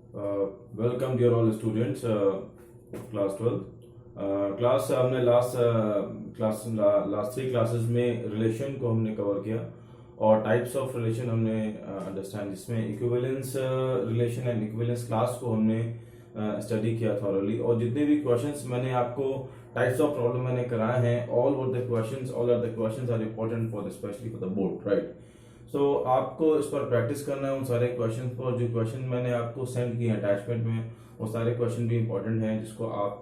Welcome dear all students class 12 class हमने last 3 classes में relation को हमने कवर किया और टाइप्स ऑफ रिलेशन हमने अंडरस्टैंड जिसमें equivalence relation and equivalence class को हमने स्टडी किया थॉरली। और जितने भी क्वेश्चंस मैंने आपको टाइप्स ऑफ प्रॉब्लम मैंने कराए हैं all are the questions are important for specially for the board, right. So आपको इस पर प्रैक्टिस करना है उन सारे क्वेश्चन पर। जो क्वेश्चन मैंने आपको सेंड किए हैं अटैचमेंट में वो सारे क्वेश्चन भी इंपॉर्टेंट हैं जिसको आप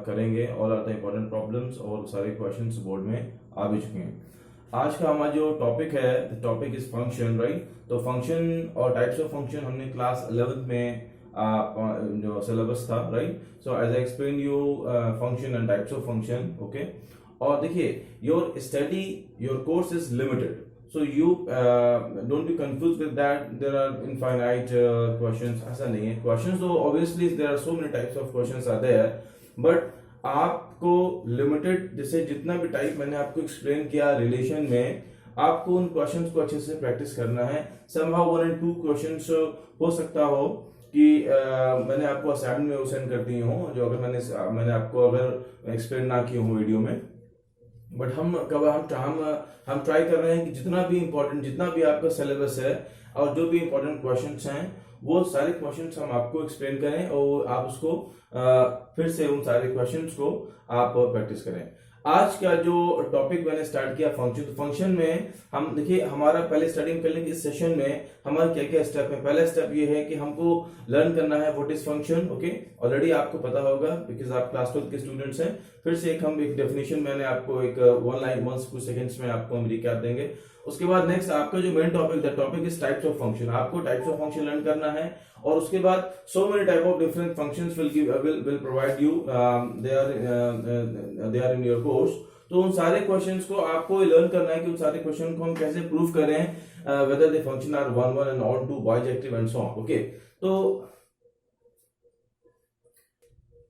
करेंगे। All are the important problems और सारे क्वेश्चंस बोर्ड में आ भी चुके हैं। आज का हमारा जो टॉपिक है the topic is function, right. तो फंक्शन और टाइप्स ऑफ फंक्शन हमने क्लास 11th में जो सिलेबस था, right. So as I explain you function and types of function, okay. और देखिए your course is limited, so you don't be confused with that there are infinite questions। ऐसा नहीं है। questions तो obviously there are so many types of questions are there, but आपको limited जैसे जितना भी टाइप मैंने आपको एक्सप्लेन किया रिलेशन में, आपको उन क्वेश्चंस को अच्छे से प्रैक्टिस करना है। somehow 1 and 2 क्वेश्चंस हो सकता हो कि मैंने आपको असाइनमेंट में सेंड कर दिए हो जो अगर मैंने आपको अगर एक्सप्लेन ना किए हो वीडियो में, बट हम ट्राई कर रहे हैं कि जितना भी आपका सिलेबस है और जो भी इंपॉर्टेंट क्वेश्चंस हैं वो सारे क्वेश्चंस हम आपको एक्सप्लेन करें और आप उसको फिर से उन सारे क्वेश्चंस को आप प्रैक्टिस करें। आज का जो टॉपिक मैंने स्टार्ट किया फंक्शन, तो फंक्शन में हम देखिए हमारा पहले स्टार्टिंग कर लेंगे इस सेशन में हमारे क्या क्या स्टेप है। पहला स्टेप ये है कि हमको लर्न करना है what is function, okay. Already आपको पता होगा बिकॉज आप क्लास 12 के स्टूडेंट्स हैं। फिर से एक डेफिनेशन मैंने आपको एक कुछ सेकंड्स में आपको हम रिकैप देंगे। उसके बाद नेक्स्ट आपका जो main topic the topic is types of function. आपको टाइप्स ऑफ फंक्शन लर्न करना है और उसके बाद so many type of different functions will provide you, they are in your course. तो उन सारे क्वेश्चंस को आपको लर्न करना है कि उन सारे क्वेश्चन को हम कैसे प्रूव करें, whether the function are 1 1 and on 2 bijective and so on, okay। तो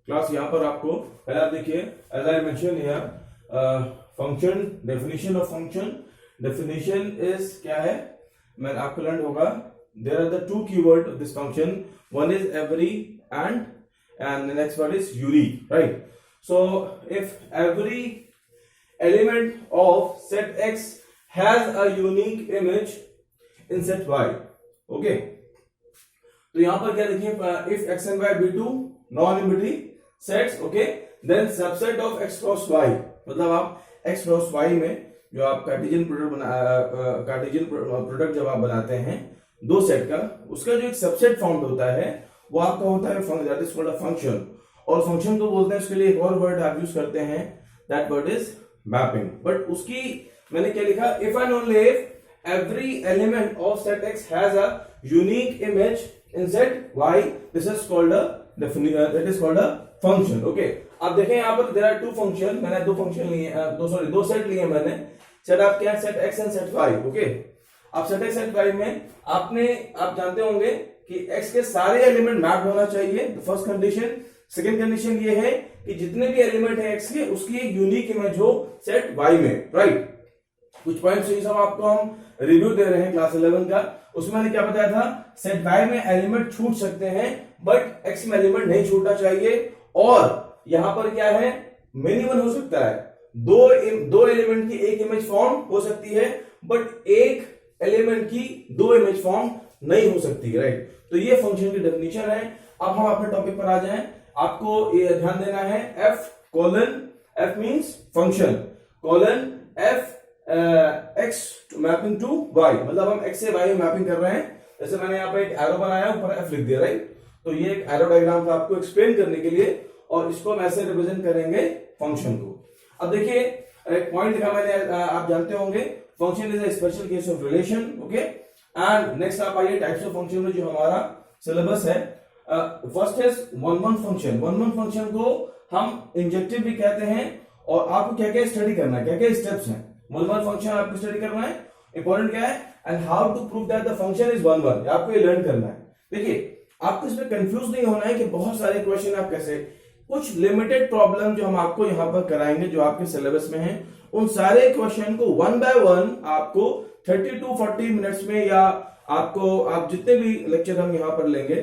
क्लास यहाँ पर आपको पहले आप देखिए as I mentioned here, function definition of function, definition is क्या है मैं आपको लर्न होगा। there are the 2 keywords of this function, one is every and the next one is unique, right। so if every element of set x has a unique image in set y, okay। तो यहां पर क्या देखिए if x and y be two non-arbitrary sets, okay, then subset of x cross y, मतलब आप x cross y में जो आप कार्टेशियन प्रोडक्ट जब आप बनाते हैं दो सेट का, उसका जो एक सबसेट फॉर्म होता है वो आपका होता है that is called a function. और फंक्शन को बोलते हैं उसके लिए एक और वर्ड आप यूज करते हैं, that word is mapping. But उसकी मैंने क्या लिखा, if and only if every element of set x has a unique image in set y, this is called a function, okay. आप देखें यहाँ पर देयर आर 2 फंक्शन, मैंने 2 फंक्शन लिए, दो सेट लिए मैंने। सेट आप क्या, set x and set y, okay. अब सेट x सेट y में आप जानते होंगे कि x के सारे एलिमेंट मैप होना चाहिए, फर्स्ट कंडीशन। सेकंड कंडीशन ये है कि जितने भी एलिमेंट है x के उसकी एक यूनिक इमेज हो सेट y में, राइट। कुछ पॉइंट्स ये सब आपको हम रिव्यू दे रहे हैं क्लास 11 का। उसमें मैंने क्या बताया था, सेट y में एलिमेंट छूट सकते हैं बट x में एलिमेंट नहीं छूटना चाहिए। और यहां पर क्या है, मिनिमम हो सकता है, दो एलिमेंट की एक इमेज फॉर्म हो सकती है बट एक एलिमेंट की 2 इमेज फॉर्म नहीं हो सकती, राइट। तो ये फंक्शन की डेफिनेशन है। अब हम अपने टॉपिक पर आ जाएं। आपको ये ध्यान देना है f means function, colon f x mapping to y, मतलब हम x से y में मैपिंग कर रहे हैं। जैसे मैंने यहाँ पे एक एरो बनाया, ऊपर f लिख दिया, राइट। तो ये एक एरो डायग्राम था आपको एक्सप्लेन करने के लिए, और इसको हम ऐसे रिप्रेजेंट करेंगे फंक्शन को। अब देखिए एक पॉइंट लिखा मैंने, आप जानते होंगे function is a special case of relation, okay. And next आप आइए टाइप्स ऑफ फंक्शन में जो हमारा सिलेबस है। First is 1 1 function. 1 1 फंक्शन को हम इंजेक्टिव भी कहते हैं। और आपको क्या क्या स्टडी करना है, क्या क्या स्टेप्स हैं 1 1 फंक्शन आपको स्टडी करना है। इंपॉर्टेंट क्या है, and how to prove that the function is 1 1, आपको ये लर्न करना है। देखिए आपको इसमें कंफ्यूज नहीं होना है कि बहुत सारे क्वेश्चन आप कैसे, कुछ लिमिटेड प्रॉब्लम जो हम आपको यहां पर कराएंगे जो आपके सिलेबस में है, उन सारे क्वेश्चन को 1 बाय 1 आपको 30 to 40 मिनट्स में, या आप जितने भी लेक्चर हम यहां पर लेंगे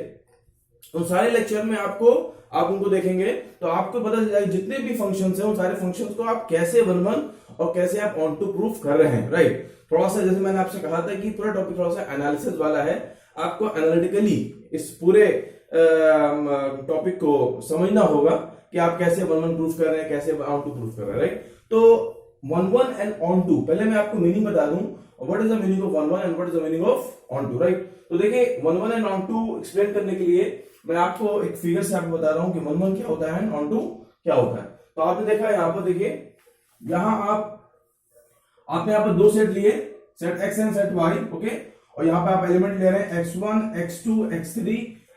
उन सारे लेक्चर में आप उनको देखेंगे तो आपको पता चल जाएगा जितने भी फंक्शंस हैं उन सारे फंक्शंस को आप कैसे वन वन और कैसे आप ऑन टू प्रूफ कर रहे हैं, राइट। थोड़ा सा जैसे मैंने आपसे कहा था कि पूरा टॉपिक थोड़ा सा एनालिसिस वाला है, आपको एनालिटिकली इस पूरे टॉपिक को समझना होगा कि आप कैसे वन वन प्रूफ कर रहे हैं, कैसे ऑन टू प्रूफ कर रहे हैं, राइट। तो one one and onto, पहले मैं आपको मीनिंग बता दूं, what is the meaning of one one and what is the meaning of onto, right. तो देखिए one one and onto explain करने के लिए मैं आपको एक फिगर से आपको बता रहा हूं कि वन वन क्या होता है एंड ऑन टू क्या होता है। तो आपने देखा यहां पर, देखिए यहां आपने यहां पर दो सेट लिए, set x and set y, okay. और यहां पे आप एलिमेंट ले रहे हैं x1 x2 x3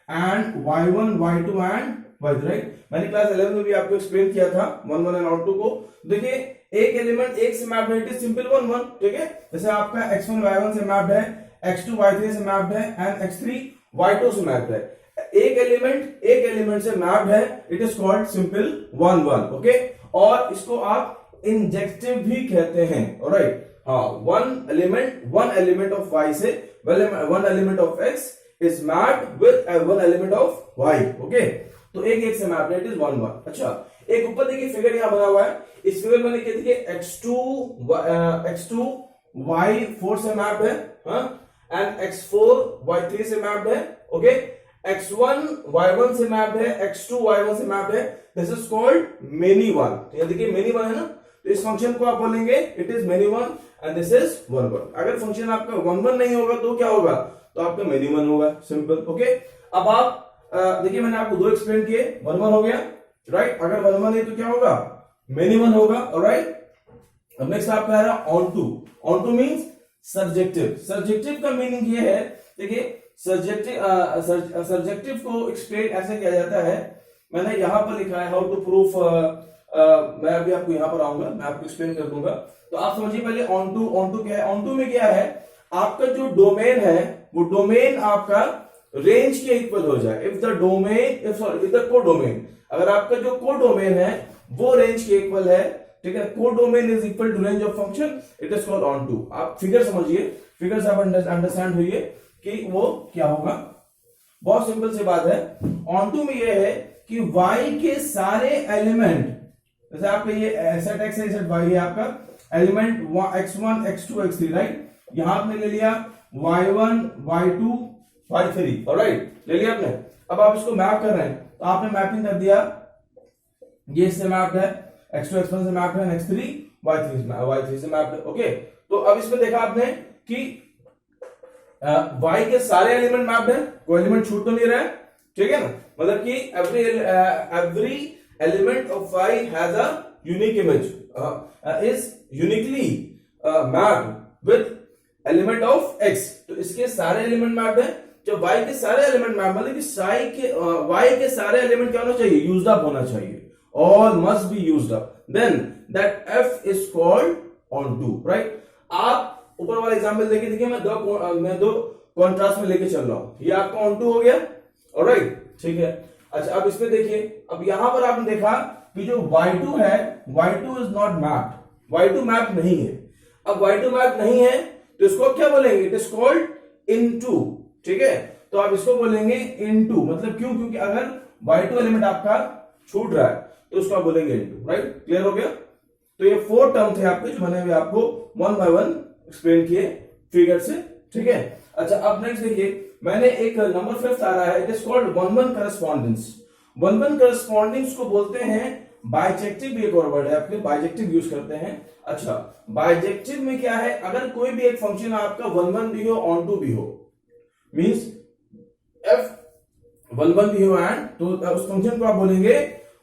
and y1 y2 and y3, right. मैंने क्लास 11 में भी आपको एक्सप्लेन किया था one one and onto को। देखिए एक एलिमेंट एक से मैप्ड है, it is simple one one, ठीक है। जैसे आपका x1 y1 से मैप्ड है, x2 y3 से मैप्ड है एंड x3 y2 से मैप्ड है। एक एलिमेंट से मैप्ड है, it is called simple one one, okay. और इसको आप इंजेक्टिव भी कहते हैं, ऑलराइट। हाँ, वन एलिमेंट ऑफ y से one element of x is mapped with one element of y, okay. तो एक से मैप्ड है, इट इज वन वन। अच्छा, एक ऊपर देखिए फिगर यहां बना हुआ है, इस फिगर में देखिए x2 y4 से मैप्ड है, हाँ, एंड x4 y3 से मैप्ड है, ओके। x1 y1 से मैप्ड है, x2 y1 से मैप्ड है, this is called many one. ये देखिए मेनी वन है ना, तो इस फंक्शन को आप बोलेंगे it is many one and this is one one. अगर फंक्शन आपका वन वन नहीं होगा तो क्या होगा, तो आपका मेनी वन होगा, सिंपल, ओके। अब आप देखिए मैंने आपको दो एक्सप्लेन किए, वन वन हो गया, राइट। अगर वन वन है तो क्या होगा, मेनी वन होगा, ऑलराइट। अब नेक्स्ट आपका है onto. Onto means surjective. Surjective का मीनिंग ये है, देखिए सर्जेक्टिव को एक्सप्लेन ऐसे किया जाता है, मैंने यहां पर लिखा है हाउ टू प्रूफ, मैं अभी आपको यहां पर आऊंगा, मैं आपको एक्सप्लेन कर दूंगा। तो आप समझिए पहले ऑन टू क्या है। ऑन टू में क्या है, आपका जो डोमेन है वो डोमेन आपका रेंज के इक्वल हो जाए। इफ द कोडोमेन, अगर आपका जो कोडोमेन है वो रेंज के इक्वल है, ठीक है, codomain is equal to range of function, it is called onto. आप फिगर समझिए, फिगर से आप अंडरस्टैंड हुई कि वो क्या होगा। बहुत सिंपल सी बात है, ऑन टू में ये है कि y के सारे एलिमेंट, जैसे आपका ये सेट x है, सेट y है, आपका element x1 x2 x3, right. यहां आपने ले लिया y1 y2 y3, ऑलराइट, ले लिया आपने। अब आप इसको मैप कर रहे हैं, तो आपने मैपिंग कर दिया, ये इससे मैप्ड है, x2 x1 से मैप्ड है, x3 y3 से मैप्ड है, ओके। तो अब इसमें देखा आपने कि y के सारे एलिमेंट मैप्ड है, कोई एलिमेंट छूट तो नहीं रहा है, ठीक है ना। मतलब कि every element of y has a unique image, is uniquely mapped with element of x। तो इसके सारे एलिमेंट मैप्ड है। जब y के सारे एलिमेंट मैप, मतलब कि y के सारे एलिमेंट क्या होना चाहिए, यूज्ड अप होना चाहिए, all must be used up, then that f is called onto, right. आप ऊपर वाला एग्जांपल देखिए, मैं दो कॉन्ट्रास्ट में लेके चल रहा हूं, ये आपका ऑन टू हो गया, ऑलराइट, ठीक है। अच्छा, अब इसमें देखिए, अब यहां पर आपने देखा कि जो y2 है, y2 is not mapped, y2 map नहीं है। अब y2 मैप नहीं है तो इसको क्या बोलेंगे, इट इज कॉल्ड इनटू, ठीक है। तो आप इसको बोलेंगे इनटू, मतलब क्यों, क्योंकि अगर y2 एलिमेंट आपका छूट रहा है तो उसको आप बोलेंगे इनटू, राइट। क्लियर हो गया। तो ये 4 टर्म थे आपके, जो मैंने अभी आपको वन बाय वन एक्सप्लेन किए फिगर से, ठीक है। अच्छा, अब नेक्स्ट देखिए, मैंने एक नंबर 5 आ रहा है, it is called one one correspondence. One one correspondence को बोलते हैं बाइजेक्टिव, भी एक और वर्ड है आपके, बाइजेक्टिव यूज करते हैं। अच्छा, बाइजेक्टिव में क्या है, अगर कोई भी एक फंक्शन आपका वन वन भी हो, ऑन टू भी हो, मींस f वन वन भी हो एंड, तो उस फंक्शन को आप बोलेंगे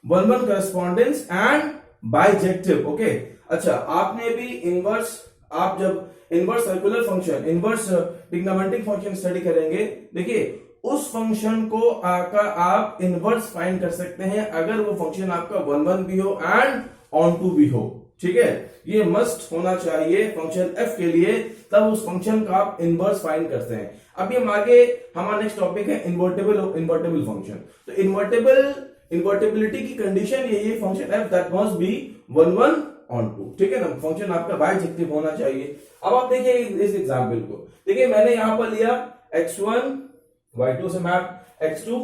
one one correspondence and bijective, okay. अच्छा, आपने भी इनवर्स, आप जब inverse circular function, inverse trigonometric function study करेंगे, देखिए उस फंक्शन को आप इनवर्स फाइंड कर सकते हैं अगर वो फंक्शन आपका वन वन भी हो एंड ऑन टू भी हो, ठीक है। ये मस्ट होना चाहिए फंक्शन f के लिए, तब उस फंक्शन का आप इनवर्स फाइंड करते हैं। अभी हम आगे, हमारा नेक्स्ट टॉपिक है इन्वर्टेबल फंक्शन। तो इन्वर्टेबिलिटी की कंडीशन यही है, function f that must be one one onto, ठीक है ना। फंक्शन आपका बाइजेक्टिव होना चाहिए। अब आप देखिए इस एग्जाम्पल को, देखिए मैंने यहां पर लिया x1 y2 से मैप, x2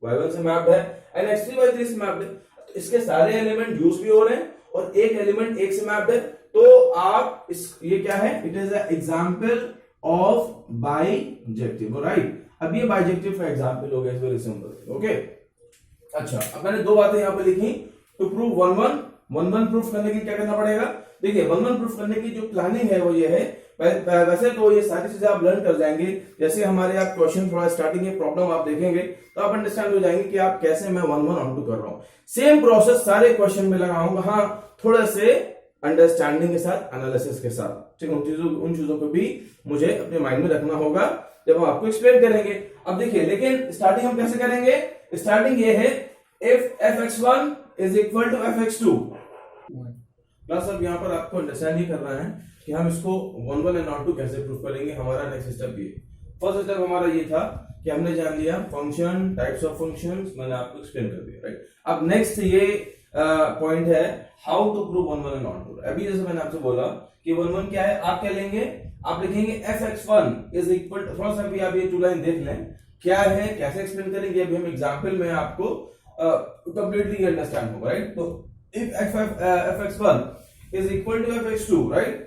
y1 से मैप्ड है एंड x3 y3 से मैप्ड है। इसके सारे एलिमेंट यूज भी हो रहे हैं और एक एलिमेंट एक से मैप्ड है, तो आप ये क्या है, it is an example of bijective, right. अब ये बाइजेक्टिव का एग्जांपल हो गया, इट्स वेरी सिंपल, ओके। अच्छा, अब मैंने दो बातें यहां पे लिखी। टू प्रूव 1 1 प्रूफ करने के लिए क्या करना पड़ेगा, देखिए 1 1 प्रूफ करने की जो प्लानिंग है वो ये है, वैसे तो ये सारी चीजें आप लर्न कर जाएंगे, जैसे हमारे आप क्वेश्चन थोड़ा स्टार्टिंग में प्रॉब्लम आप देखेंगे तो आप अंडरस्टैंड हो जाएंगे कि आप कैसे मैं 1 1 ऑन 2 कर रहा हूं। सेम प्रोसेस सारे क्वेश्चन में लगाऊंगा, हाँ थोड़ा से अंडरस्टैंडिंग के साथ, एनालिसिस के साथ, ठीक है। उन चीजों को भी मुझे अपने माइंड में रखना होगा जब हम आपको एक्सप्लेन करेंगे। अब देखिए, लेकिन स्टार्टिंग हम कैसे करेंगे, स्टार्टिंग ये है if fx1 is equal to fx2। Plus अब यहाँ पर आपको अंडरस्टैंड ही करना है कि हम इसको 1 1 एंड 2 कैसे प्रूव करेंगे। हमारा नेक्स्ट स्टेप ये, फर्स्ट स्टेप हमारा ये था कि हमने जान लिया फंक्शन, टाइप्स ऑफ फंक्शंस, मैंने आपको एक्सप्लेन कर दिया, राइट। अब नेक्स्ट ये पॉइंट है हाउ टू प्रूव 1 1 एंड 2। अभी जैसे मैंने आपसे बोला कि 1 1 क्या है, आप क्या लेंगे, आप लिखेंगे fx1 इज इक्वल टू, थोड़ा सा भी आप ये 2 लाइन देख लें क्या है, कैसे एक्सप्लेन करेंगे, अभी हम एग्जांपल में आपको कंप्लीटली अंडरस्टैंड होगा, राइट। तो if fx1 is equal to fx2, right,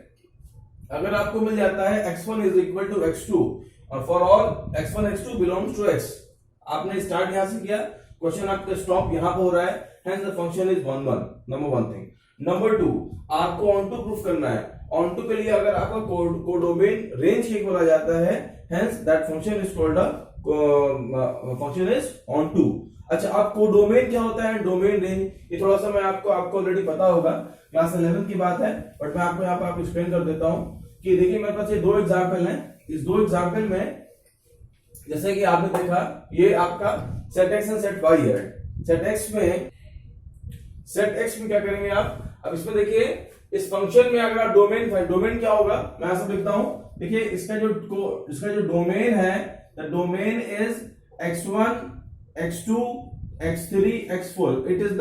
अगर आपको मिल जाता है x1 is equal to x2 और for all x1 x2 belongs to x, आपने स्टार्ट यहां से किया, क्वेश्चन आपका स्टॉप यहां पे हो रहा है, hence the function is 1 1, number 1 thing. Number 2, आपको ऑन टू प्रूफ करना है। ऑन टू के लिए अगर आपका कोडोमेन रेंज के बोला जाता है, hence that function is called function is onto. अच्छा, अब कोडोमेन क्या होता है, डोमेन रेंज, ये थोड़ा सा मैं आपको ऑलरेडी पता होगा, क्लास 11 की बात है, बट मैं आपको यहाँ पे आपको एक्सप्लेन कर देता हूं कि देखिए मेरे पास ये 2 एग्जाम्पल हैं। इस 2 एग्जाम्पल में जैसे कि आपने देखा ये आपका set X and set Y है। सेट एक्स में क्या करेंगे आप, अब इसमें देखिए इस फंक्शन में अगर आप डोमेन क्या होगा, मैं ऐसा लिखता हूं, देखिए इसका जो डोमेन है, the domain is x1 x2 x3 x4, it is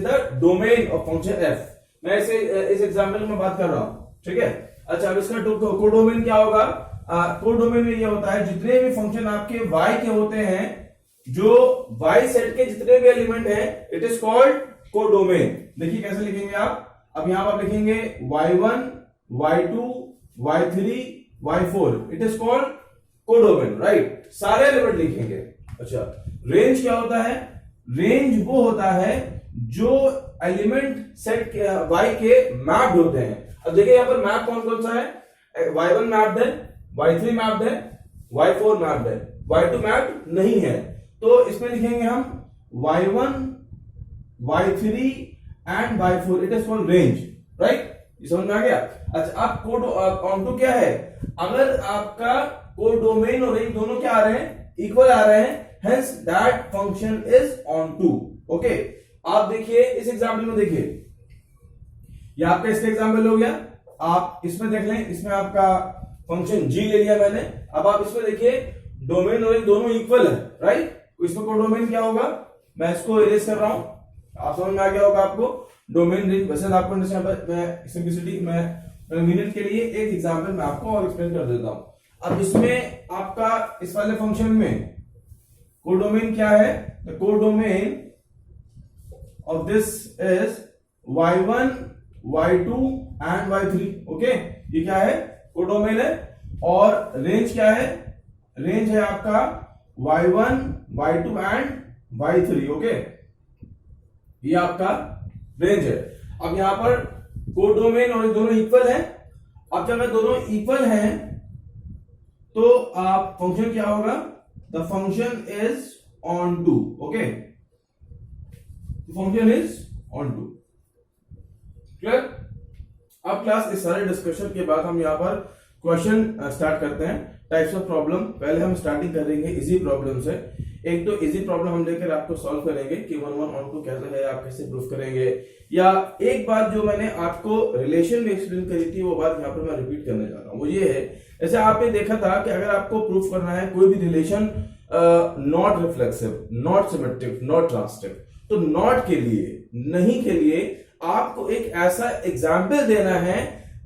the domain of function f। मैं इस एग्जांपल में बात कर रहा हूं, ठीक है। अच्छा, अब इसका कोडोमेन क्या होगा, कोडोमेन में ये होता है जितने भी फंक्शन आपके y के होते हैं, जो y सेट के जितने भी एलिमेंट हैं, इट इज कॉल्ड कोडोमेन। देखिए कैसे लिखेंगे आप, अब यहां पर आप लिखेंगे y1 y2 y3 y4, it is called codomain, right, सारे एलिमेंट लिखेंगे। अच्छा, रेंज क्या होता है, रेंज वो होता है जो एलिमेंट सेट y के मैप्ड होते हैं। अब देखिए यहां पर मैप कौन कौन सा है, y1 मैप्ड है, y3 मैप्ड है, y4 मैप्ड है, y2 मैप्ड नहीं है, तो इसमें लिखेंगे हम y1 y3 and y4, it is called range, right, ये समझ में आ गया। अच्छा, अब कोड ऑन टू क्या है, अगर आपका कोडोमेन और रेंज दोनों क्या आ रहे हैं, इक्वल आ रहे हैं, hence that function is onto, okay. आप देखिए इस एग्जांपल में, देखिए ये आपका इसका एग्जांपल हो गया, आप इसमें देख लें, इसमें आपका फंक्शन g ले लिया मैंने। अब आप इसमें देखिए डोमेन और रेंज दोनों इक्वल है, राइट, इसमें कोडोमेन क्या होगा, मैं इसको इरेज कर रहा हूं, आप समझ में आ गया होगा आपको डोमेन रेंज। वैसे आपको मैं सिंपलिसिटी में मिनट के लिए एक एग्जांपल मैं आपको और एक्सप्लेन कर देता हूं। अब इसमें आपका इस वाले फंक्शन में कोडोमेन क्या है, the codomain of this is y1 y2 and y3, okay, ये क्या है, कोडोमेन है। और रेंज क्या है, रेंज है आपका y1 y2 and y3, okay, ये आपका रेंज है। अब यहां पर कोडोमेन और दोनों इक्वल है। अब जब दोनों इक्वल हैं तो आप फंक्शन क्या होगा, the function is onto, okay, function is onto, clear. अब क्लास इस सारे डिस्कशन के बाद हम यहां पर क्वेश्चन स्टार्ट करते हैं, टाइप्स ऑफ प्रॉब्लम। पहले हम स्टार्टिंग करेंगे इजी प्रॉब्लम से। एक तो इजी प्रॉब्लम हम लेकर आपको सॉल्व करेंगे कि 1 1 ऑन 2 कैसे है, आप कैसे प्रूफ करेंगे, या एक बात जो मैंने आपको रिलेशन में एक्सप्लेन करी थी वो बात यहाँ पर मैं रिपीट करने जा रहा हूँ। वो ये है, जैसे आपने देखा था कि अगर आपको प्रूफ करना है कोई भी relation not reflexive, not symmetric, not transitive, तो नॉट के लिए, नहीं के लिए आपको एक ऐसा एग्जाम्पल देना है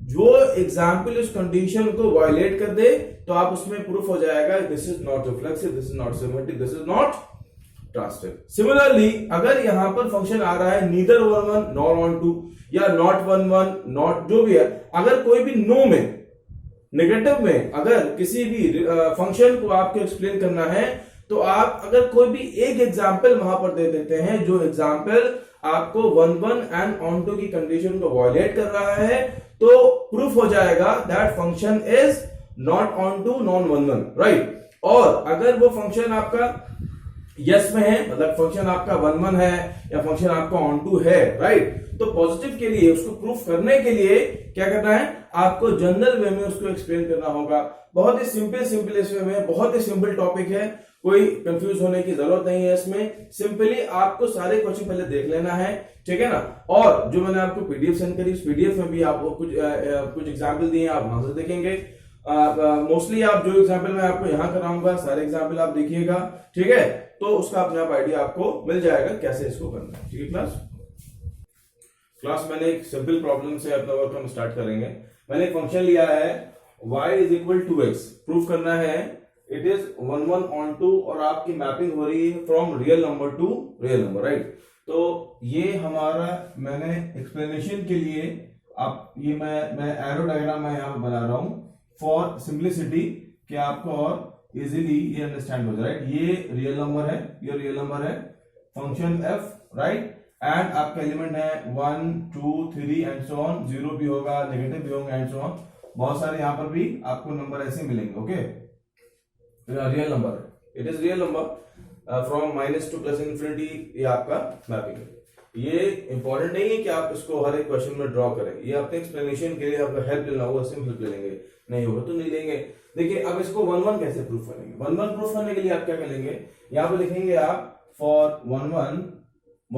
जो एग्जाम्पल उस कंडीशन को वायलेट कर दे तो आप उसमें प्रूफ हो जाएगा this is not reflexive, this is not symmetric, this is not transitive. Similarly अगर यहां पर फंक्शन आ रहा है neither one one nor onto या नॉट वन वन नॉट जो भी है, अगर कोई भी नो में नेगेटिव में अगर किसी भी फंक्शन को आपको एक्सप्लेन करना है तो आप अगर कोई भी एक एग्जाम्पल वहां पर दे देते हैं जो एग्जाम्पल आपको one one and onto की कंडीशन को वायलेट कर रहा है तो प्रूफ हो जाएगा that function is not onto non one one, right. और अगर वो फंक्शन आपका यस में है, मतलब फंक्शन आपका वन वन है या फंक्शन आपका ऑन टू है, राइट, तो पॉजिटिव के लिए उसको प्रूफ करने के लिए क्या करना है, आपको जनरल वे में उसको एक्सप्लेन करना होगा। बहुत ही सिंपल इस वे में, बहुत ही सिंपल टॉपिक है, कोई कंफ्यूज होने की जरूरत नहीं है इसमें। सिंपली आपको सारे क्वेश्चन पहले देख लेना है, ठीक है ना। और जो मैंने आपको पीडीएफ सेंड करी उस पीडीएफ में भी आपको कुछ एग्जाम्पल दिए, आप वहां से देखेंगे। मोस्टली आप जो एग्जाम्पल मैं आपको यहां कराऊंगा सारे एग्जाम्पल आप देखिएगा, ठीक है, तो उसका अपने आप आइडिया आपको मिल जाएगा कैसे इसको करना है, ठीक है। क्लास मैंने एक सिंपल प्रॉब्लम से अपना वर्क हम स्टार्ट करेंगे। मैंने एक फंक्शन लिया है y is equal to X, proof करना है it is one one onto और आपकी मैपिंग हो रही है from real number to real number, right. तो ये हमारा मैंने एक्सप्लेनेशन के लिए आप ये मैं एरो डायग्राम मैं यहाँ बना रहा हूं फॉर सिंप्लिसिटी कि आपको और इजीली ये अंडरस्टैंड हो जाए, राइट। ये रियल नंबर है, ये रियल नंबर है, फंक्शन f, राइट, एंड आपका एलिमेंट है 1 2 3 एंड सो ऑन, जीरो भी होगा, नेगेटिव भी होंगे एंड सो ऑन, बहुत सारे यहाँ पर भी आपको नंबर ऐसे मिलेंगे, ओके। रियल नंबर है, it is real number from minus two plus infinity, ये आपका मैपिंग है। ये इंपॉर्टेंट नहीं है कि आप इसको हर एक क्वेश्चन में ड्रॉ करें, ये आपके एक्सप्लेनेशन के लिए आपका हेल्प लेना होगा, सिंपल हेल्प ले लेंगे, नहीं होगा तो नहीं लेंगे। देखिए अब इसको वन वन कैसे प्रूफ करेंगे, वन वन प्रूफ करने के लिए आप क्या करेंगे, यहाँ पे लिखेंगे आप फॉर वन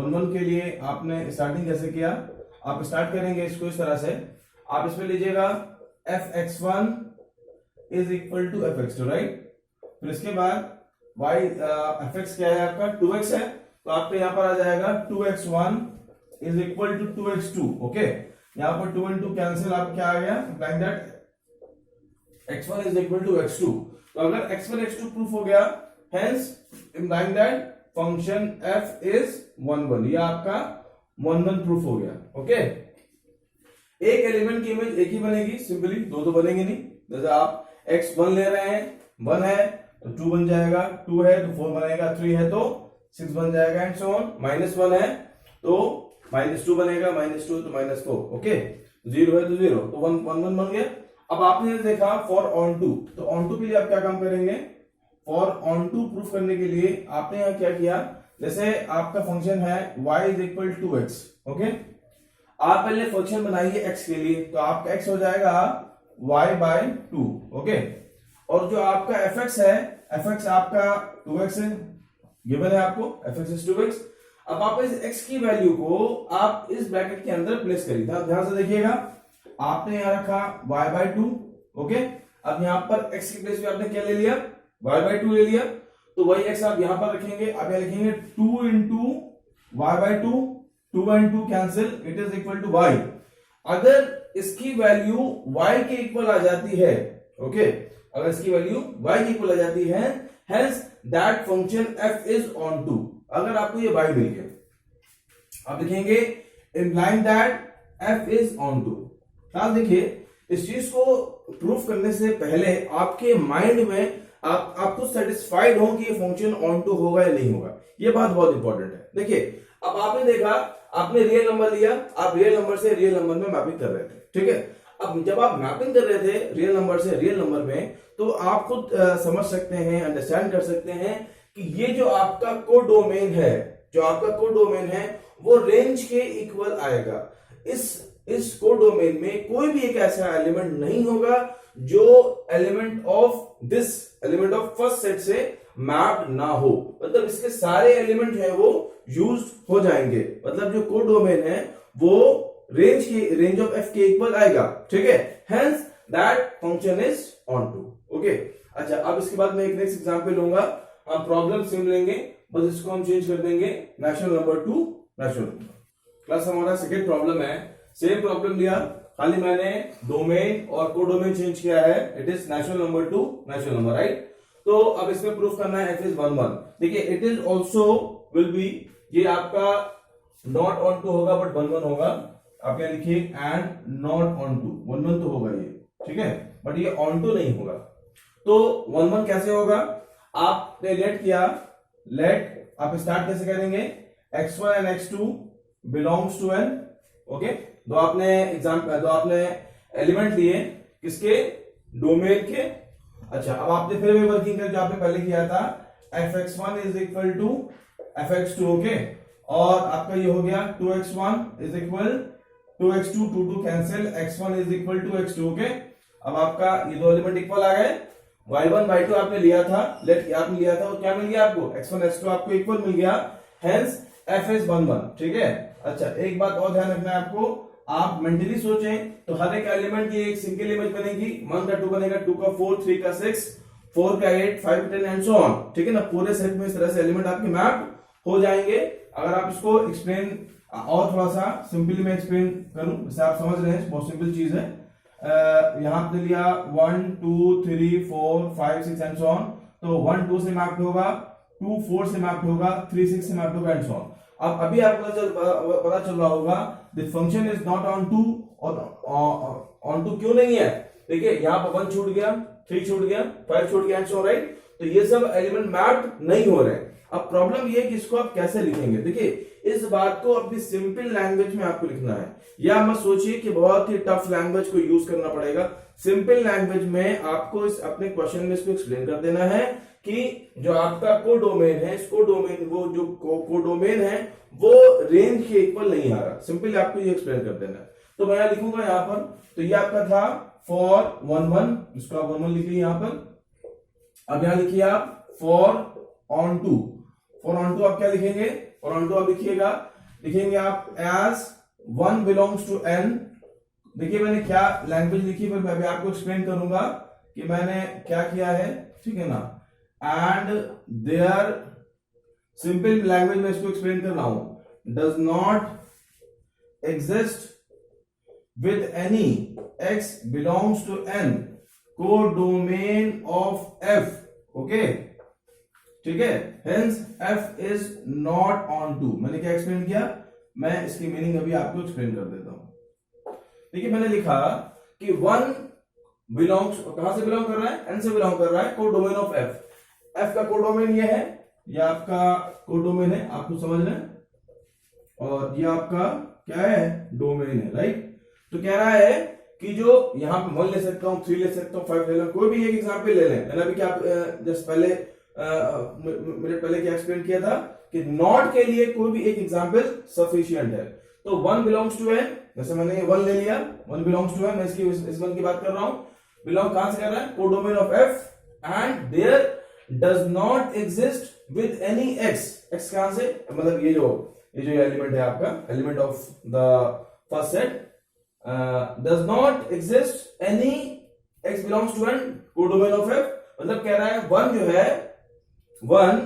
वन के लिए आपने स्टार्टिंग कैसे किया, आप स्टार्ट करेंगे इसको इस तरह से, आप इसमें लीजिएगा fx1 is equal to fx2, right. फिर इसके बाद y fx क्या है आपका 2x है, तो आपको यहां पर आ जाएगा 2x1 is equal to 2x2, okay. यहां पर 2 and 2 कैंसिल, आप क्या आ गया, like that x1 is equal to x2। तो अगर x1 x2 प्रूफ हो गया, hence implying that function f is 1 1, ये आपका 1 1 प्रूफ हो गया, ओके। एक एलिमेंट की इमेज एक ही बनेगी, सिंपली दो बनेंगे नहीं। जैसे आप x1 ले रहे हैं, 1 है तो 2 बन जाएगा, 2 है तो 4 बनेगा, 3 है तो 6 बन जाएगा एंड सो ऑन। -1 है तो -2 बनेगा, -2 तो -4, ओके। 0 है तो 0, तो 1 1 बन गया। अब आपने देखा फॉर ऑन टू, तो ऑन टू के लिए आप क्या काम करेंगे, फॉर ऑन टू प्रूफ करने के लिए आपने यहाँ क्या किया, जैसे आपका फंक्शन है y is equal to X, okay. आप पहले फंक्शन बनाइए x के लिए, तो आपका x हो जाएगा y/2, ओके। और जो आपका fx है, fx आपका 2x है, गिवन है आपको fx इज 2x। अब आप इस x की वैल्यू को आप इस ब्रैकेट के अंदर प्लेस करिए, ध्यान से देखिएगा, आपने यहां रखा y/2, ओके। अब यहां पर x की प्लेस पे आपने क्या ले लिया, y/2 ले लिया, तो वही x आप यहां पर रखेंगे। अब यहां लिखेंगे 2 into y/2, 2 and 2 cancel, it is equal to y। अगर इसकी वैल्यू y के इक्वल आ जाती है, ओके, अगर इसकी वैल्यू y के इक्वल आ जाती है, hence that function f is onto. अगर आपको ये y मिल गया, आप लिखेंगे implying that f is onto. आप देखिए इस चीज को प्रूफ करने से पहले आपके माइंड में आपको सेटिस्फाइड हो कि ये फंक्शन ऑन टू होगा या नहीं होगा, ये बात बहुत इंपॉर्टेंट है। देखिए अब आपने देखा, आपने रियल नंबर लिया, आप रियल नंबर से रियल नंबर में मैपिंग कर रहे थे, ठीक है। अब जब आप मैपिंग कर रहे थे रियल नंबर से रियल नंबर में, तो आप खुद समझ सकते हैं, अंडरस्टैंड कर सकते हैं कि ये जो आपका कोडोमेन है, जो आपका कोडोमेन है वो रेंज के इक्वल आएगा। इस कोडोमेन में कोई भी एक ऐसा एलिमेंट नहीं होगा जो एलिमेंट ऑफ फर्स्ट सेट से मैप्ड ना हो, मतलब इसके सारे एलिमेंट है वो यूज हो जाएंगे, मतलब जो कोडोमेन है वो रेंज ऑफ f के इक्वल आएगा, ठीक है। Hence that function is onto, okay. अच्छा, अब इसके बाद मैं एक नेक्स्ट एग्जांपल लूंगा, हम प्रॉब्लम सेम लेंगे, बस इसको हम चेंज कर देंगे, national number two national number. Class हमारा सेकंड प्रॉब्लम है, सेम प्रॉब्लम लिया, खाली मैंने डोमेन और कोडोमेन चेंज किया है, it is natural number two natural number, right. तो अब इसमें प्रूफ करना है f इज 1 1। देखिए it is also will be, ये आपका नॉट ऑन टू होगा बट 1 1 होगा। आप क्या लिखिए, एंड नॉट ऑन टू, 1 1 तो होगा ये, ठीक है, बट ये ऑन टू नहीं होगा। तो 1 1 कैसे होगा, आपने लेट किया, लेट आप स्टार्ट कैसे करेंगे, x1 and x2 belongs to n, okay. दो आपने एलिमेंट लिए किसके, डोमेन के। अच्छा, अब आपने फिर भी वर्किंग कर जो आपने पहले किया था, fx1 is equal to fx2, okay. और आपका ये हो गया 2x1 is equal 2x2, 2 2 cancel, x1 is equal to x2, okay. अब आपका ये दो एलिमेंट इक्वल आ गए, y1 y2 आपने लिया था, लेट आपने लिया था, और क्या मिल गया आपको, x1 x2 आपको इक्वल मिल गया, हेंस f इज 1 1, ठीक है। अच्छा, एक बात और ध्यान रखना है आपको, आप मेंटली सोचें तो हर एक एलिमेंट की एक सिंगल इमेज बनेगी, 1 का 2 बनेगा, 2 का 4, 3 का 6, 4 का 8, 5 का 10 एंड सो ऑन, ठीक है ना। पूरे सेट में इस तरह से एलिमेंट आपके मैप हो जाएंगे। अगर आप इसको एक्सप्लेन और थोड़ा सा सिंपली मैं एक्सप्लेन करूं, जैसे आप समझ रहे हैं, बहुत सिंपल चीज है। यहां पे लिया 1 2 3 4 5 6 एंड सो ऑन, तो 1 2 से मैप्ड होगा, 2 4 से मैप्ड होगा, 3 6 से मैप्ड होगा एंड सो ऑन। अब अभी आपको पता चल रहा होगा this function is not onto, और ऑन टू क्यों नहीं है, देखिए यहाँ पर 1 छूट गया, 3 छूट गया, 5 छूट गया एंड सो, राइट। तो ये सब एलिमेंट मैप्ड नहीं हो रहे। अब प्रॉब्लम ये है कि इसको आप कैसे लिखेंगे, देखिए इस बात को अपनी सिंपल लैंग्वेज में आपको लिखना है, या मत सोचिए कि बहुत ही टफ लैंग्वेज को यूज करना पड़ेगा। सिंपल लैंग्वेज में आपको इस अपने क्वेश्चन में इसको एक्सप्लेन कर देना है कि जो आपका कोडोमेन है, इस कोडोमेन, वो जो कोडोमेन है वो रेंज के इक्वल नहीं आ रहा, सिंपली आपको ये एक्सप्लेन कर देना है। तो मैं लिखूंगा यहाँ पर, तो ये आपका था फॉर 1 1, इसको आप 1 1 लिखिए यहाँ पर। अब यहां लिखिए आप for onto, for onto आप क्या लिखेंगे, फॉर ऑन टू आप लिखेंगे आप एज 1 बिलोंग्स टू n। देखिए मैंने क्या लैंग्वेज लिखी, फिर मैं भी आपको एक्सप्लेन करूंगा कि मैंने क्या किया है, ठीक है ना। एंड देयर, सिंपल लैंग्वेज में इसको एक्सप्लेन कर रहा हूं, does not exist with any x belongs to n codomain of f, okay, ठीक है। Hence f is not onto. मैंने क्या एक्सप्लेन किया, मैं इसकी मीनिंग अभी आपको एक्सप्लेन कर देता हूं। देखिए मैंने लिखा कि 1 बिलोंग्स, कहां से बिलोंग कर रहा है, n से बिलोंग कर रहा है, कोडोमेन ऑफ f। f का कोडोमेन ये है, ये आपका कोडोमेन है, आपको समझ रहे हैं, और ये आपका क्या है, डोमेन है, राइट। तो कह रहा है कि जो यहां पे 1 ले सकता हूं, 3 ले सकता हूं, 5 ले लें, कोई भी एक एग्जांपल ले लें। मैंने अभी क्या जस्ट पहले मिनट पहले क्या एक्सप्लेन किया था कि नॉट के लिए कोई भी एक एग्जांपल सफिशिएंट है। तो 1 बिलोंग्स टू n, जैसे मैंने ये 1 ले लिया, 1 बिलोंग्स टू n, मैं इसकी इस 1 की बात कर रहा हूं, बिलोंग कहां से कर रहा है, codomain of f, and there does not exist with any x। x कहां से, मतलब ये जो एलिमेंट है आपका, element of the first set, does not exist any x belongs to n codomain of f। मतलब कह रहा है 1 जो है, 1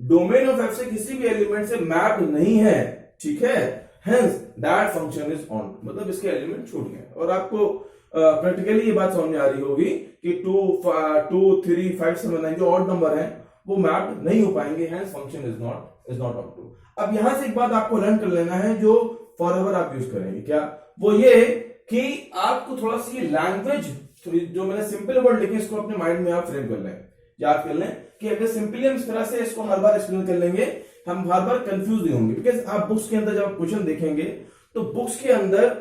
डोमेन ऑफ f से किसी भी एलिमेंट से मैप नहीं है, ठीक है। Hence that function is on, मतलब इसके एलिमेंट छूट गए। और आपको प्रैक्टिकली ये बात समझ में आ रही होगी कि 2 3 5 7 9 जो ऑड नंबर है वो मैप नहीं हो पाएंगे, hence function is not onto. अब यहां से एक बात आपको लर्न कर लेना है जो फॉरएवर आप यूज करेंगे, क्या वो ये कि आपको थोड़ा सी लैंग्वेज, जो मैंने सिंपल वर्ड लिखे इसको अपने माइंड में आप फ्रेम कर लें, याद कर लें कि अगर सिंपली हम इस तरह से इसको हर बार एक्सप्लेन कर लेंगे, हम हर बार कंफ्यूज नहीं होंगे। बिकॉज आप बुक्स के अंदर जब आप क्वेश्चन देखेंगे तो बुक्स के अंदर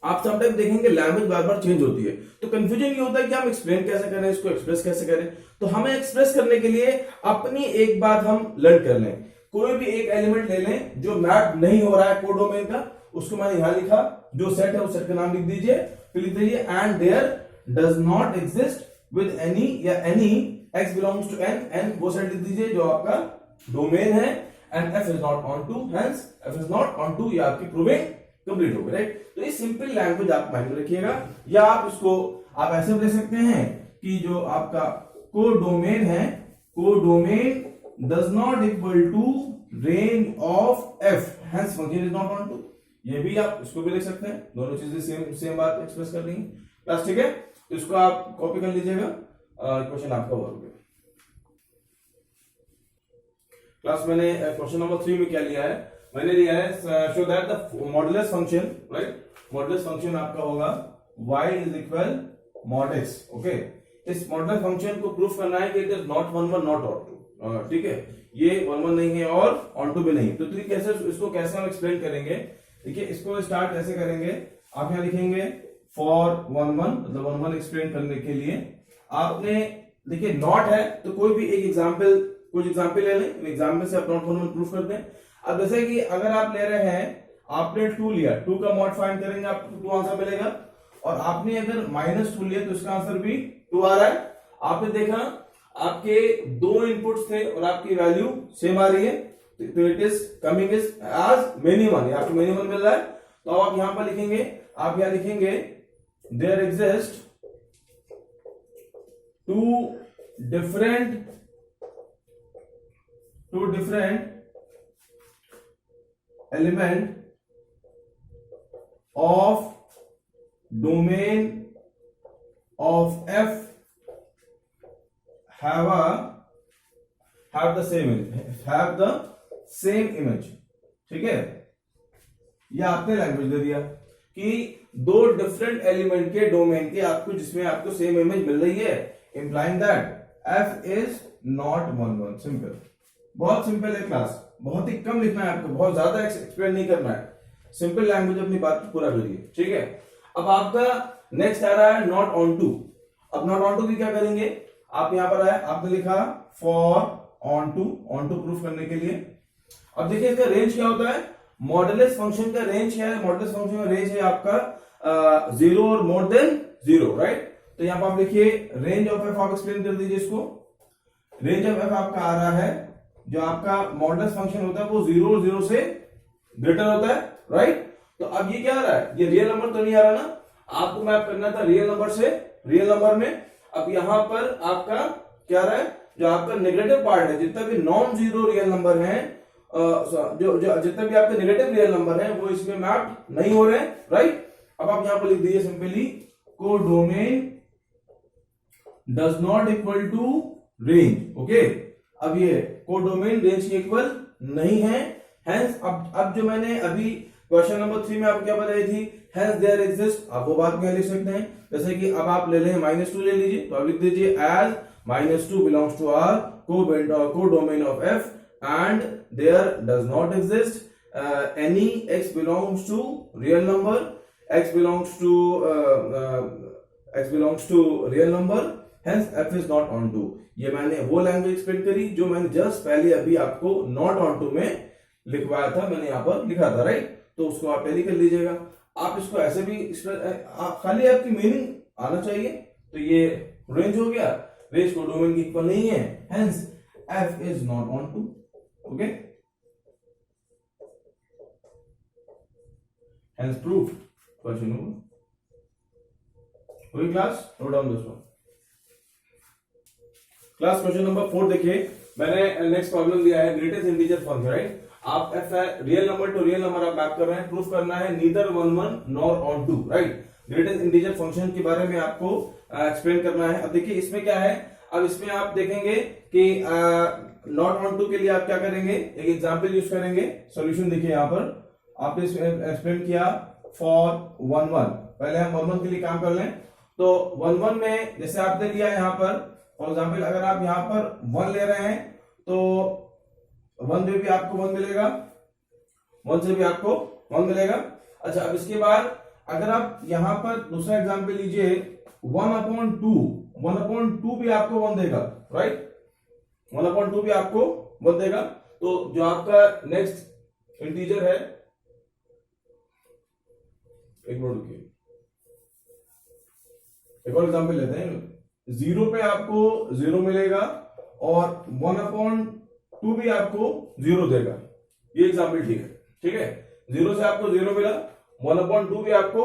आप समटाइम देखेंगे लैंग्वेज बार बार चेंज होती है, तो कंफ्यूजन ये होता है कि हम एक्सप्लेन कैसे करें, इसको एक्सप्रेस कैसे करें। तो हमें एक्सप्रेस करने के लिए अपनी एक बात हम लर्न कर लें, कोई भी एक एलिमेंट ले लें जो मैप नहीं हो रहा है कोडोमेन का, उसको मैंने यहां लिखा, जो सेट है उस सेट का नाम लिख दीजिए, फिर लिख दीजिए and there does not exist with any, या any x belongs to n, n वो सेट लिख दीजिए जो आपका डोमेन है, and f is not onto, hence f is not onto, ये आपकी प्रूविंग कंप्लीट हो गई, राइट। तो ये सिंपल लैंग्वेज आप माइंड में रखिएगा, या आप इसको आप ऐसे भी ले सकते हैं कि जो आपका कोडोमेन है, codomain does not equal to range of f, hence function is not onto, ये भी आप इसको भी लिख सकते हैं, दोनों चीजें सेम सेम बात एक्सप्रेस कर रही है क्लास, ठीक है। तो इसको आप कॉपी कर लीजिएगा, क्वेश्चन आपका हो गया क्लास। मैंने क्वेश्चन नंबर 3 में क्या लिया है, मैंने लिया है show that the modulus function, right, modulus function आपका होगा y is equal mod x, okay. इस मॉडुलस फंक्शन को प्रूफ करना है कि it is not 1 1 not on 2, ठीक है, ये 1 1 नहीं है और ऑन 2 भी नहीं। तो कैसे इसको कैसे हम एक्सप्लेन करेंगे, देखिए इसको स्टार्ट कैसे करेंगे, आप यहां लिखेंगे फॉर 1 1, मतलब 1 1 एक्सप्लेन करने के लिए आपने देखिए नॉट है तो कोई भी एक एग्जांपल, कुछ एग्जांपल ले लें, एग्जांपल से आप नॉट 1 1 प्रूफ कर दें। अब जैसे कि अगर आप ले रहे हैं, आपने 2 लिया, 2 का मॉड फाइंड करेंगे आपको 2 आंसर मिलेगा, और आपने अगर -2 लिया तो इसका आंसर भी 2 आ रहा है। आपने देखा आपके 2 इनपुट्स थे और आपकी वैल्यू सेम आ रही है, तो it is coming is as minimum, आपको मिनिमम मिल रहा है। तो अब आप यहां पर लिखेंगे, आप यहां लिखेंगे there exist 2 different element of domain of f have the same image, ठीक है। ये आपने लैंग्वेज दे दिया कि 2 डिफरेंट एलिमेंट के डोमेन के आपको, जिसमें आपको सेम इमेज मिल रही है, implying that f is not 1 1, simple, बहुत सिंपल है क्लास, बहुत ही कम लिखना है आपको, बहुत ज्यादा एक्सप्लेन नहीं करना है, सिंपल लैंग्वेज अपनी बात पूरा करिए, ठीक है। अब आपका नेक्स्ट आ रहा है नॉट ऑन टू। अब नॉट ऑन टू की क्या करेंगे, आप यहां पर आए, आपने लिखा फॉर ऑन टू प्रूफ करने के लिए। अब देखिए इसका रेंज क्या होता है, मॉडुलस फंक्शन का रेंज क्या है, मॉडुलस फंक्शन का रेंज है आपका 0 और मोर देन 0, राइट। तो यहां पर आप लिखिए रेंज ऑफ एफ, आप एक्सप्लेन कर दीजिए इसको। रेंज ऑफ एफ आपका आ रहा है, जो आपका मॉडुलस फंक्शन होता है वो 0 0 से ग्रेटर होता है, राइट। तो अब ये क्या आ रहा है, ये रियल नंबर तो नहीं आ रहा ना, आपको मैप करना था रियल नंबर से रियल नंबर में। अब यहां पर आपका क्या आ रहा है, जो आपका नेगेटिव पार्ट है, जितना भी नॉन जीरो रियल नंबर है, जो जितने भी आपके नेगेटिव रियल नंबर है वो इसमें मैप नहीं हो रहे हैं, राइट। अब आप यहां पर लिख दीजिए simply codomain does not equal to range, okay. अब ये कोडोमेन रेंज के इक्वल नहीं है, हेंस अब जो मैंने अभी क्वेश्चन नंबर 3 में आपको क्या बताई थी, हेंस देयर एग्जिस्ट, आप वो बात में लिख सकते हैं। जैसे कि अब आप ले लें -2 ले लीजिए, तो आप लिख दीजिए as -2 belongs to R codomain of F and there does not exist any x belongs to real number, x belongs to real number, hence f is not onto. ये मैंने वो लैंग्वेज एक्सप्लेन करी जो मैंने just पहले अभी आपको not on to में लिखवाया था, मैंने यहां पर लिखा था, राइट। तो उसको आप टैली कर लीजिएगा। आप इसको ऐसे भी खाली आपकी मीनिंग आना चाहिए। तो ये रेंज हो गया, रेंज को डोमेन की इक्वल नहीं है, hence f is not onto, okay, hence proof. Question number पूरी class note down this one class. Question number 4 देखिए, मैंने नेक्स्ट प्रॉब्लम दिया है ग्रेटेस्ट इंटीजर फंक्शन, राइट। आप real number to real number आप map कर रहे हैं, प्रूफ करना है neither 1 1 nor onto 2, right. Greatest integer function के बारे में आपको एक्सप्लेन करना है। अब देखिए इसमें क्या है, अब इसमें आप देखेंगे कि नॉट ऑन 2 के लिए आप क्या करेंगे, एक एग्जांपल यूज करेंगे। सॉल्यूशन देखिए यहां पर आपने एक्सप्लेन किया फॉर 1 1, पहले हम 1 1 के लिए काम कर लें। तो 1 1 में जैसे आपने लिया यहां पर, फॉर एग्जाम्पल अगर आप यहां पर 1 ले रहे हैं तो 1 में भी आपको 1 मिलेगा, 1 से भी आपको 1 मिलेगा। अच्छा, अब इसके बाद अगर आप यहां पर दूसरा एग्जांपल लीजिए 1/2 भी आपको 1 देगा, राइट, 1/2 भी आपको 1 देगा। तो जो आपका नेक्स्ट इंटीजर है, एक मिनट रुकिए, एक और एग्जांपल लेते हैं। 0 पे आपको 0 मिलेगा और 1/2 भी आपको 0 देगा, ये एग्जांपल ठीक है, ठीक है। 0 से आपको 0 मिला, 1/2 भी आपको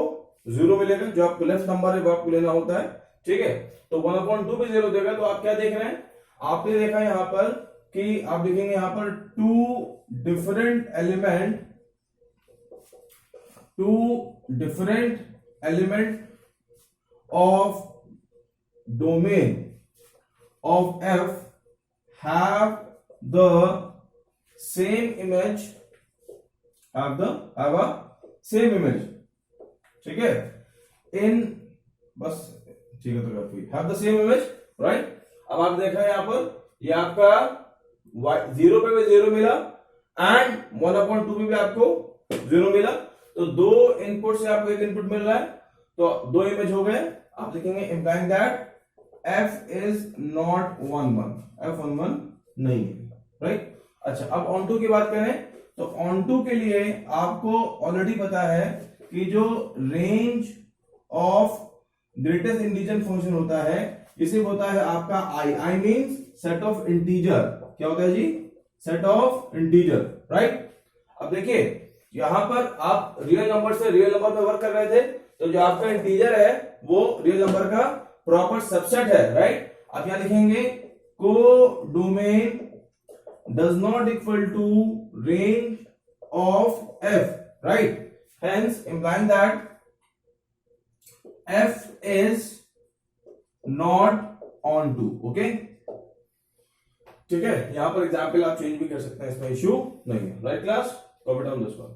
0 मिलेगा, जो आपको लेफ्ट नंबर है वो आपको लेना होता है, ठीक है। तो 1/2 भी 0 देगा। तो आप क्या देख रहे हैं, आपने देखा यहां पर कि आप देखेंगे यहां पर 2 different element two different element of domain of f have the same image, have a same image, ठीक है, in बस ठीक है, तो काफी have the same image, right? अब आप देखा है यहाँ पर, ये आपका 0 पे भी 0 मिला एंड 1/2 पे भी आपको 0 मिला, तो दो इनपुट से आपको एक इनपुट मिल रहा है, तो दो इमेज हो गए। आप लिखेंगे implying that f is not 1/1, f 1/1 नहीं है, राइट? अच्छा, अब ऑन टू की बात करें तो ऑन टू के लिए आपको ऑलरेडी पता है कि जो range of greatest integer function होता है इसे होता है आपका I means set of integer. क्या होता है जी? Set of integer, right? अब देखिए यहां पर आप रियल नंबर से रियल नंबर पे वर्क कर रहे थे, तो जो आपका इंटीजर है वो रियल नंबर का प्रॉपर सबसेट है, राइट? आप क्या लिखेंगे? को domain does not equal to range of f, right? Hence implying that f is not onto, okay? ठीक है, यहां पर एग्जाम्पल आप चेंज भी कर सकते हैं, इसमें इश्यू नहीं है, right class? Copy down this one.